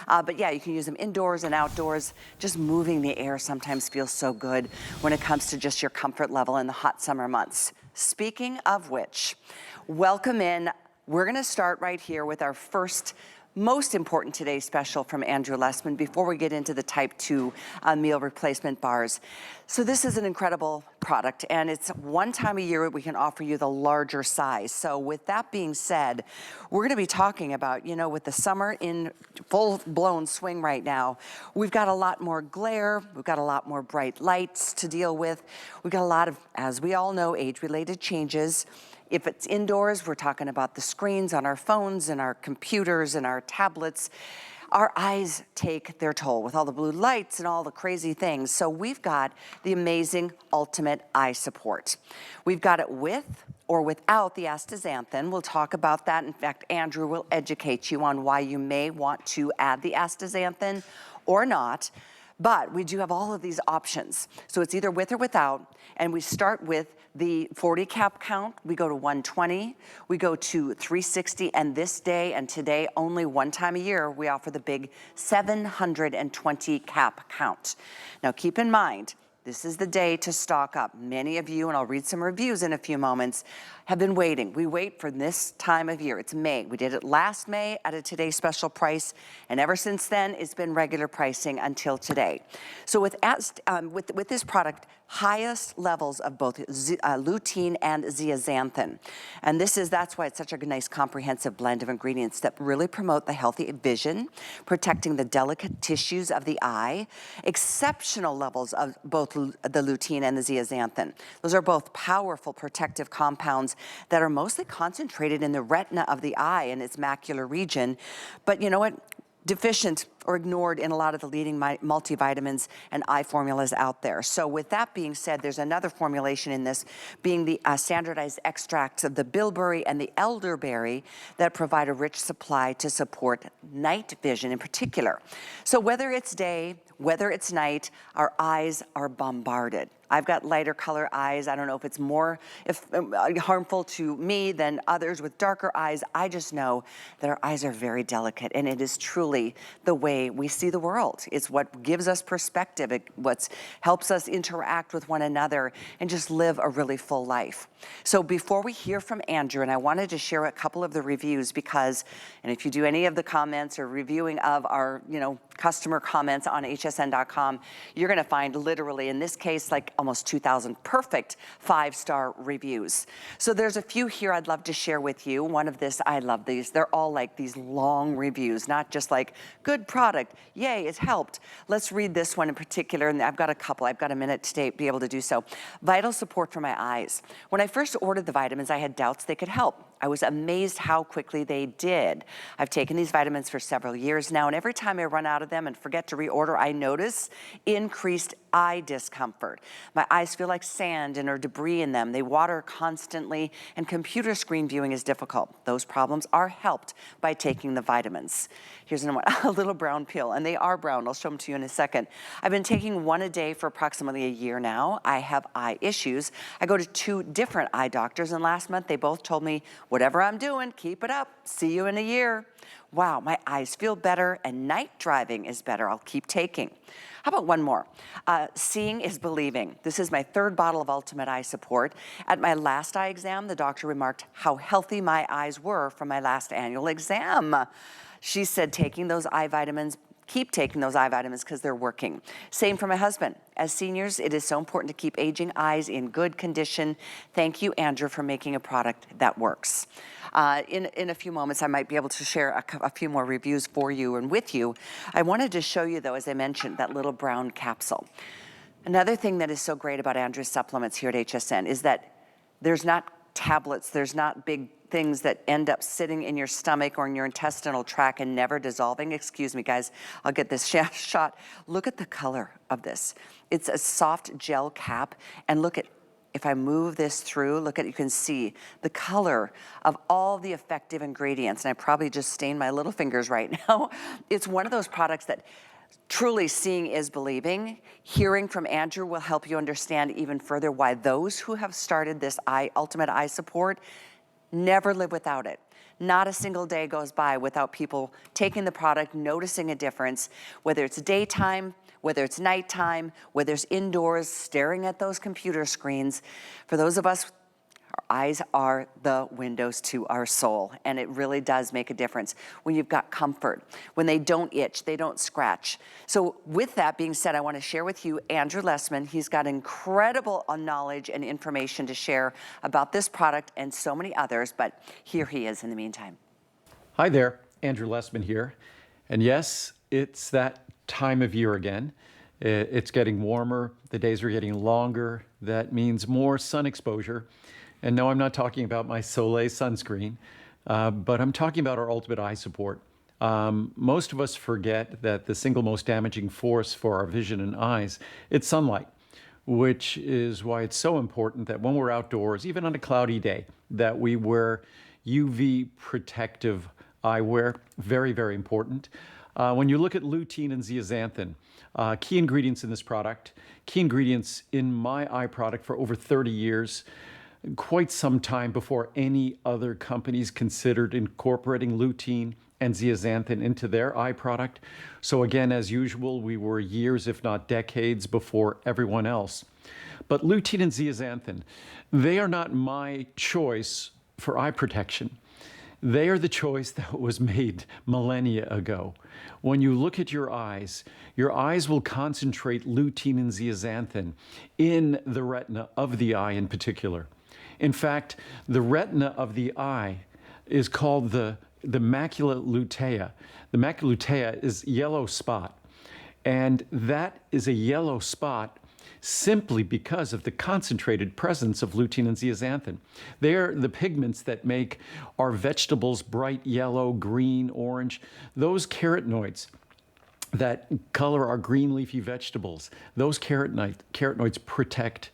But yeah, you can use them indoors and outdoors. Just moving the air sometimes feels so good when it comes to just your comfort level in the hot summer months. Speaking of which, welcome in. We're gonna start right here with our first most important today's special from Andrew Lessman before we get into the type 2 meal replacement bars. So this is an incredible product, and it's one time a year we can offer you the larger size. So with that being said, we're gonna be talking about, you know, with the summer in full-blown swing right now, we've got a lot more glare, we've got a lot more bright lights to deal with, we've got a lot of, as we all know, age-related changes. If it's indoors, we're talking about the screens on our phones and our computers and our tablets. Our eyes take their toll with all the blue lights and all the crazy things. So we've got the amazing Ultimate Eye Support. We've got it with or without the astaxanthin. We'll talk about that. In fact, Andrew will educate you on why you may want to add the astaxanthin or not. But we do have all of these options. So it's either with or without, and we start with the 40 cap count, we go to 120, we go to 360, and this day and today, only one time a year, we offer the big 720 cap count. Now keep in mind, this is the day to stock up. Many of you, and I'll read some reviews in a few moments, have been waiting. We wait for this time of year. It's May. We did it last May at a today's special price, and ever since then, it's been regular pricing until today. So with this product, highest levels of both lutein and zeaxanthin. And that's why it's such a nice comprehensive blend of ingredients that really promote the healthy vision, protecting the delicate tissues of the eye, exceptional levels of both the lutein and the zeaxanthin. Those are both powerful protective compounds that are mostly concentrated in the retina of the eye and its macular region. But you know what? Deficient or ignored in a lot of the leading multivitamins and eye formulas out there. So with that being said, there's another formulation in this, being the standardized extracts of the bilberry and the elderberry that provide a rich supply to support night vision in particular. So whether it's day, whether it's night, our eyes are bombarded. I've got lighter color eyes. I don't know if it's more harmful to me than others with darker eyes. I just know that our eyes are very delicate, and it is truly the way we see the world. It's what gives us perspective. What helps us interact with one another and just live a really full life. So before we hear from Andrew, and I wanted to share a couple of the reviews because, and if you do any of the comments or reviewing of our, customer comments on hsn.com, you're gonna find literally, in this case, like almost 2,000 perfect 5-star reviews. So there's a few here I'd love to share with you. One of this, I love these. They're all like these long reviews, not just like, good product, yay, it helped. Let's read this one in particular, and I've got a couple. I've got a minute to be able to do so. Vital support for my eyes. When I first ordered the vitamins, I had doubts they could help. I was amazed how quickly they did. I've taken these vitamins for several years now, and every time I run out of them and forget to reorder, I notice increased eye discomfort. My eyes feel like sand and or debris in them. They water constantly, and computer screen viewing is difficult. Those problems are helped by taking the vitamins. Here's another one, a little brown peel, and they are brown. I'll show them to you in a second. I've been taking one a day for approximately a year now. I have eye issues. I go to 2 different eye doctors, and last month they both told me, whatever I'm doing, keep it up. See you in a year. Wow, my eyes feel better, and night driving is better. I'll keep taking. How about one more? Seeing is believing. This is my 3rd bottle of Ultimate Eye Support. At my last eye exam, the doctor remarked how healthy my eyes were from my last annual exam. She said taking those eye vitamins, keep taking those eye vitamins because they're working. Same for my husband. As seniors, it is so important to keep aging eyes in good condition. Thank you, Andrew, for making a product that works. In a few moments, I might be able to share a few more reviews for you and with you. I wanted to show you, though, as I mentioned, that little brown capsule. Another thing that is so great about Andrew's supplements here at HSN is that there's not tablets, there's not big things that end up sitting in your stomach or in your intestinal tract and never dissolving. Excuse me, guys, I'll get this shot. Look at the color of this. It's a soft gel cap, and look at, if I move this through, look at, you can see the color of all the effective ingredients, and I probably just stained my little fingers right now. It's one of those products that truly seeing is believing. Hearing from Andrew will help you understand even further why those who have started this Ultimate Eye Support never live without it. not a single day goes by without people taking the product, noticing a difference, whether it's daytime, whether it's nighttime, whether it's indoors, staring at those computer screens. For those of us, our eyes are the windows to our soul, and it really does make a difference when you've got comfort, when they don't itch, they don't scratch. So with that being said, I want to share with you Andrew Lessman. He's got incredible knowledge and information to share about this product and so many others, but here he is in the meantime. Hi there, Andrew Lessman here. And yes, it's that time of year again. It's getting warmer, the days are getting longer. That means more sun exposure. And no, I'm not talking about my Soleil sunscreen, but I'm talking about our Ultimate Eye Support. Most of us forget that the single most damaging force for our vision and eyes, it's sunlight, which is why it's so important that when we're outdoors, even on a cloudy day, that we wear UV protective eyewear. Very, very important. When you look at lutein and zeaxanthin, key ingredients in this product, key ingredients in my eye product for over 30 years, quite some time before any other companies considered incorporating lutein and zeaxanthin into their eye product. So again, as usual, we were years, if not decades, before everyone else. But lutein and zeaxanthin, they are not my choice for eye protection. They are the choice that was made millennia ago. When you look at your eyes will concentrate lutein and zeaxanthin in the retina of the eye in particular. In fact, the retina of the eye is called the macula lutea. The macula lutea is yellow spot, and that is a yellow spot simply because of the concentrated presence of lutein and zeaxanthin. They are the pigments that make our vegetables bright yellow, green, orange. Those carotenoids that color our green leafy vegetables, those carotenoids protect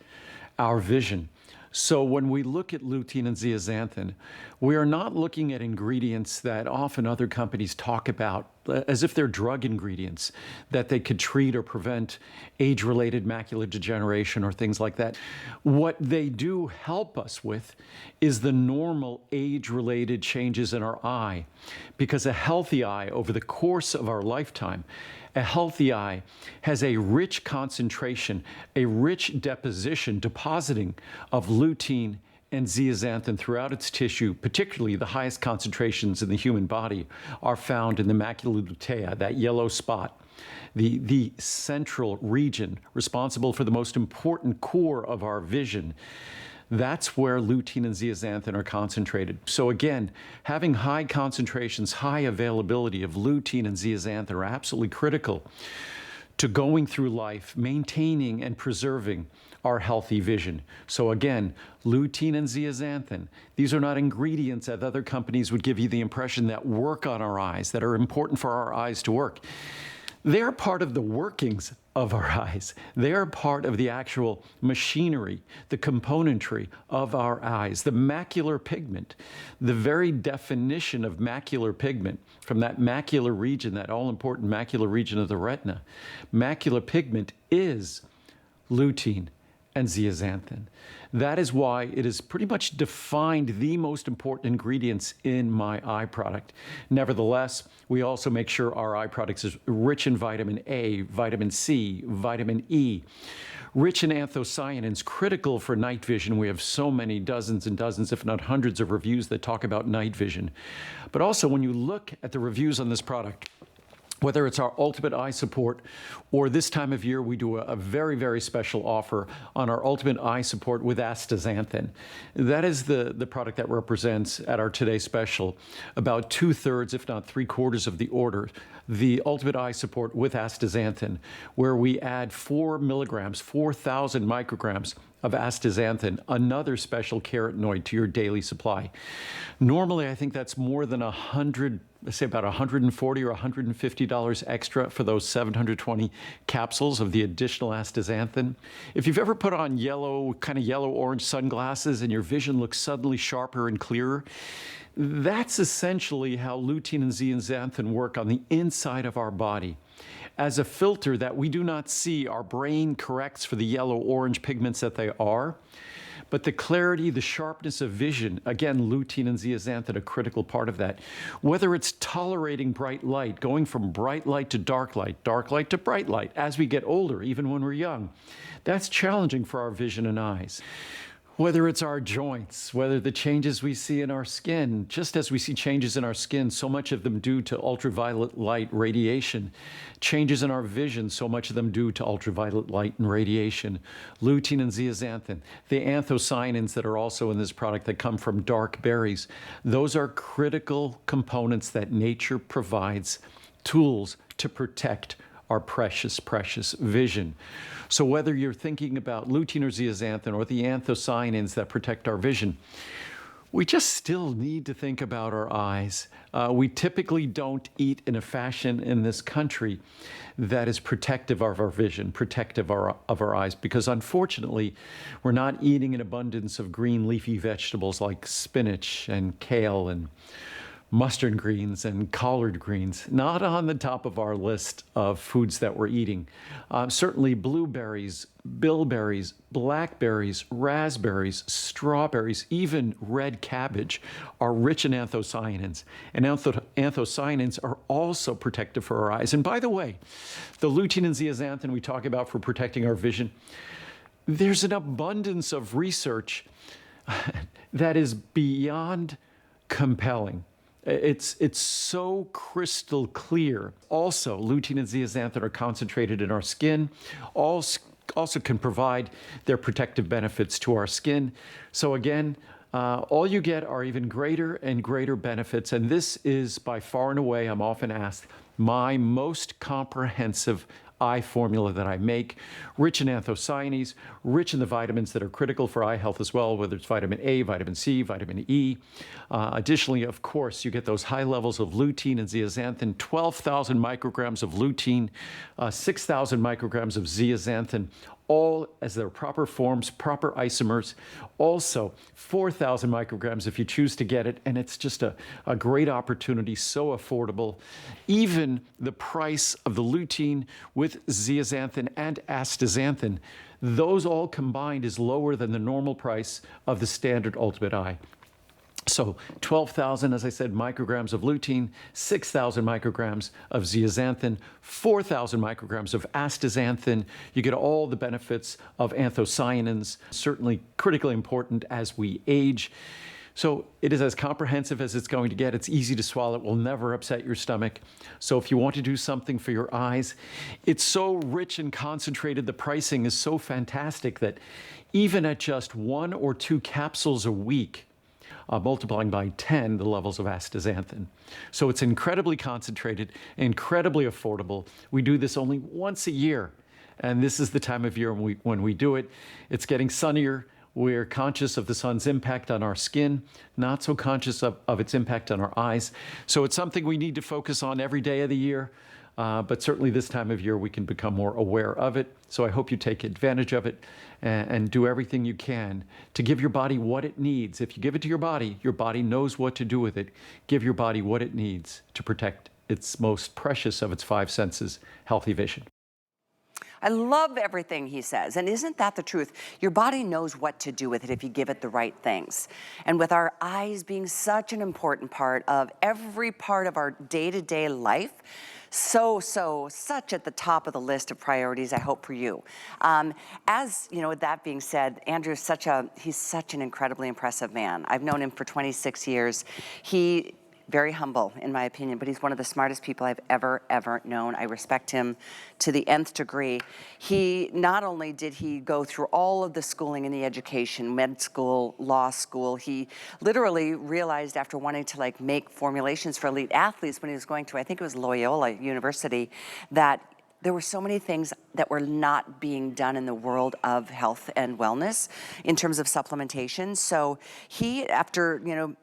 our vision. So when we look at lutein and zeaxanthin, we are not looking at ingredients that often other companies talk about as if they're drug ingredients, that they could treat or prevent age-related macular degeneration or things like that. What they do help us with is the normal age-related changes in our eye, because a healthy eye over the course of our lifetime, a healthy eye has a rich concentration, a rich depositing of lutein and zeaxanthin throughout its tissue. Particularly the highest concentrations in the human body are found in the macula lutea, that yellow spot, the central region responsible for the most important core of our vision. That's where lutein and zeaxanthin are concentrated. So again, having high concentrations, high availability of lutein and zeaxanthin are absolutely critical to going through life, maintaining and preserving our healthy vision. So again, lutein and zeaxanthin, these are not ingredients that other companies would give you the impression that work on our eyes, that are important for our eyes to work. They are part of the workings of our eyes. They are part of the actual machinery, the componentry of our eyes. The macular pigment, the very definition of macular pigment from that macular region, that all-important macular region of the retina, macular pigment is lutein and zeaxanthin. That is why it is pretty much defined the most important ingredients in my eye product. Nevertheless, we also make sure our eye product is rich in vitamin A, vitamin C, vitamin E, rich in anthocyanins, critical for night vision. We have so many dozens and dozens, if not hundreds of reviews that talk about night vision. But also when you look at the reviews on this product, whether it's our Ultimate Eye Support or this time of year, we do a very, very special offer on our Ultimate Eye Support with astaxanthin. That is the product that represents at our Today Special about 2/3, if not 3/4 of the order, the Ultimate Eye Support with astaxanthin, where we add 4 milligrams, 4,000 micrograms of astaxanthin, another special carotenoid to your daily supply. Normally, I think that's more than say about $140 or $150 extra for those 720 capsules of the additional astaxanthin. If you've ever put on kind of yellow-orange sunglasses and your vision looks suddenly sharper and clearer, that's essentially how lutein and zeaxanthin work on the inside of our body. as a filter that we do not see. Our brain corrects for the yellow-orange pigments that they are. But the clarity, the sharpness of vision, again, lutein and zeaxanthin, a critical part of that. Whether it's tolerating bright light, going from bright light to dark light to bright light, as we get older, even when we're young, that's challenging for our vision and eyes. Whether it's our joints, whether the changes we see in our skin, just as we see changes in our skin, so much of them due to ultraviolet light radiation. Changes in our vision, so much of them due to ultraviolet light and radiation. Lutein and zeaxanthin, the anthocyanins that are also in this product that come from dark berries. Those are critical components that nature provides, tools to protect our precious, precious vision. So whether you're thinking about lutein or zeaxanthin or the anthocyanins that protect our vision, we just still need to think about our eyes. We typically don't eat in a fashion in this country that is protective of our vision, protective of our eyes, because unfortunately, we're not eating an abundance of green leafy vegetables like spinach and kale and mustard greens and collard greens, not on the top of our list of foods that we're eating. Certainly blueberries, bilberries, blackberries, raspberries, strawberries, even red cabbage are rich in anthocyanins. And anthocyanins are also protective for our eyes. And by the way, the lutein and zeaxanthin we talk about for protecting our vision, there's an abundance of research that is beyond compelling. It's so crystal clear. Also, lutein and zeaxanthin are concentrated in our skin, also can provide their protective benefits to our skin. So again, all you get are even greater and greater benefits. And this is by far and away, I'm often asked, my most comprehensive eye formula that I make, rich in anthocyanins, rich in the vitamins that are critical for eye health as well, whether it's vitamin A, vitamin C, vitamin E. Additionally, of course, you get those high levels of lutein and zeaxanthin, 12,000 micrograms of lutein, 6,000 micrograms of zeaxanthin, all as their proper forms, proper isomers. Also, 4,000 micrograms if you choose to get it, and it's just a great opportunity, so affordable. Even the price of the lutein with zeaxanthin and astaxanthin, those all combined is lower than the normal price of the standard Ultimate Eye. So 12,000, as I said, micrograms of lutein, 6,000 micrograms of zeaxanthin, 4,000 micrograms of astaxanthin. You get all the benefits of anthocyanins, certainly critically important as we age. So it is as comprehensive as it's going to get. It's easy to swallow. It will never upset your stomach. So if you want to do something for your eyes, it's so rich and concentrated. The pricing is so fantastic that even at just 1 or 2 capsules a week, multiplying by 10 the levels of astaxanthin. So it's incredibly concentrated, incredibly affordable. We do this only once a year, and this is the time of year when we do it. It's getting sunnier. We're conscious of the sun's impact on our skin, not so conscious of its impact on our eyes. So it's something we need to focus on every day of the year. But certainly this time of year, we can become more aware of it. So I hope you take advantage of it and do everything you can to give your body what it needs. If you give it to your body knows what to do with it. Give your body what it needs to protect its most precious of its 5 senses, healthy vision. I love everything he says. And isn't that the truth? Your body knows what to do with it if you give it the right things. And with our eyes being such an important part of every part of our day-to-day life, such at the top of the list of priorities, I hope, for you. As you know, with that being said, Andrew is he's such an incredibly impressive man. I've known him for 26 years. Very humble, in my opinion, but he's one of the smartest people I've ever known. I respect him to the nth degree. He, not only did he go through all of the schooling and the education, med school, law school, he literally realized after wanting to make formulations for elite athletes when he was going to, I think it was Loyola University, that there were so many things that were not being done in the world of health and wellness in terms of supplementation. So he, after,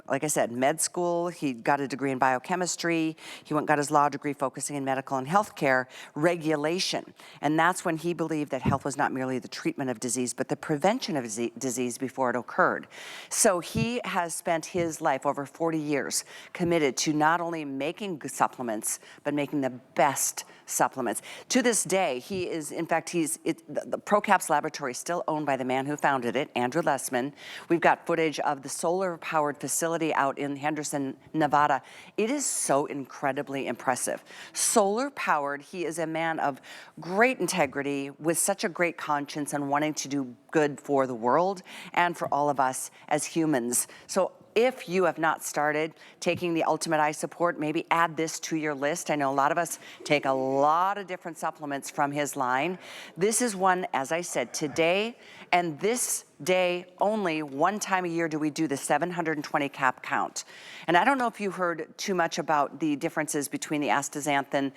like I said, med school, he got a degree in biochemistry, he went and got his law degree focusing in medical and healthcare regulation. And that's when he believed that health was not merely the treatment of disease, but the prevention of disease before it occurred. So he has spent his life, over 40 years, committed to not only making good supplements, but making the best supplements. To this day, he is, in fact, the ProCaps laboratory is still owned by the man who founded it, Andrew Lessman. We've got footage of the solar-powered facility out in Henderson, Nevada. It is so incredibly impressive. Solar-powered, he is a man of great integrity, with such a great conscience and wanting to do good for the world and for all of us as humans. So if you have not started taking the Ultimate Eye Support, maybe add this to your list. I know a lot of us take a lot of different supplements from his line. This is one, as I said, today and this day only, one time a year do we do the 720 cap count. And I don't know if you heard too much about the differences between the astaxanthin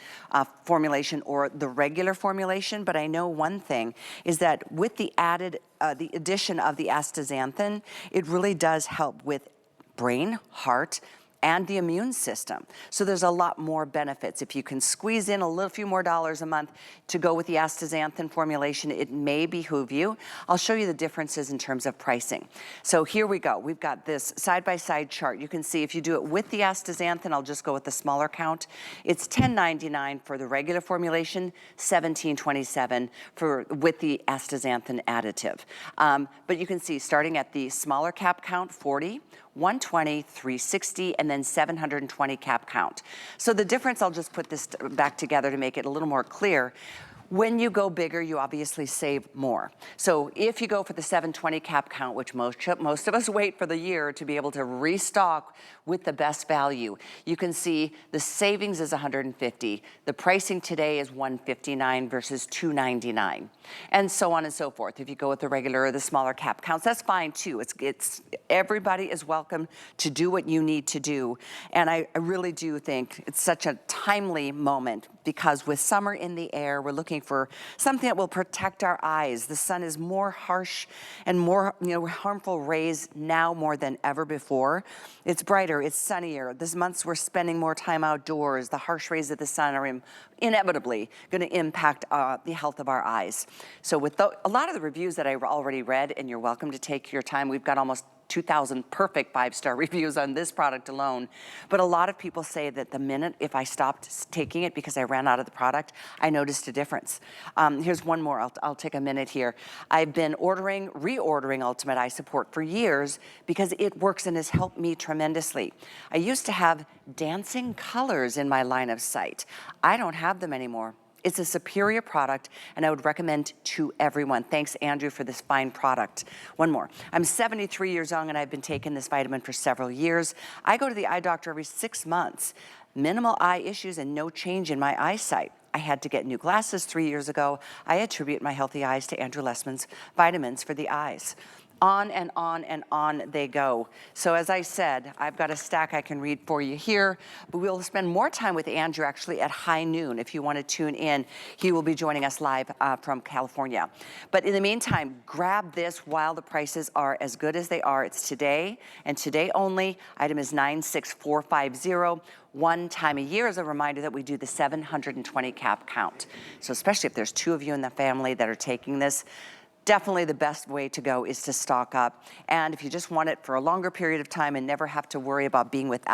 formulation or the regular formulation, but I know one thing is that with the addition of the astaxanthin, it really does help with brain, heart, and the immune system. So there's a lot more benefits. If you can squeeze in a few more dollars a month to go with the astaxanthin formulation, it may behoove you. I'll show you the differences in terms of pricing. So here we go. We've got this side-by-side chart. You can see if you do it with the astaxanthin, I'll just go with the smaller count. It's $10.99 for the regular formulation, $17.27 with the astaxanthin additive. But you can see starting at the smaller cap count, 40, 120, 360, and then 720 cap count. So the difference, I'll just put this back together to make it a little more clear. When you go bigger, you obviously save more. So if you go for the 720 cap count, which most of us wait for the year to be able to restock with the best value, you can see the savings is $150. The pricing today is $159 versus $299, and so on and so forth. If you go with the regular or the smaller cap counts, that's fine too. It's everybody is welcome to do what you need to do. And I really do think it's such a timely moment, because with summer in the air, we're looking for something that will protect our eyes. The sun is more harsh and more harmful rays now more than ever before. It's brighter, it's sunnier. This month we're spending more time outdoors. The harsh rays of the sun are inevitably going to impact the health of our eyes. So with a lot of the reviews that I've already read, and you're welcome to take your time, we've got almost 2,000 perfect 5-star reviews on this product alone. But a lot of people say that the minute if I stopped taking it because I ran out of the product, I noticed a difference. Here's one more, I'll take a minute here. I've been reordering Ultimate Eye Support for years because it works and has helped me tremendously. I used to have dancing colors in my line of sight. I don't have them anymore. It's a superior product, and I would recommend to everyone. Thanks, Andrew, for this fine product. One more. I'm 73 years young, and I've been taking this vitamin for several years. I go to the eye doctor every 6 months. Minimal eye issues and no change in my eyesight. I had to get new glasses 3 years ago. I attribute my healthy eyes to Andrew Lessman's vitamins for the eyes. On and on and on they go. So as I said, I've got a stack I can read for you here, but we'll spend more time with Andrew actually at high noon. If you want to tune in, he will be joining us live from California. But in the meantime, grab this while the prices are as good as they are. It's today and today only. Item is 96450. One time a year, as a reminder that we do the 720 cap count. So especially if there's 2 of you in the family that are taking this, definitely the best way to go is to stock up. And if you just want it for a longer period of time and never have to worry about being without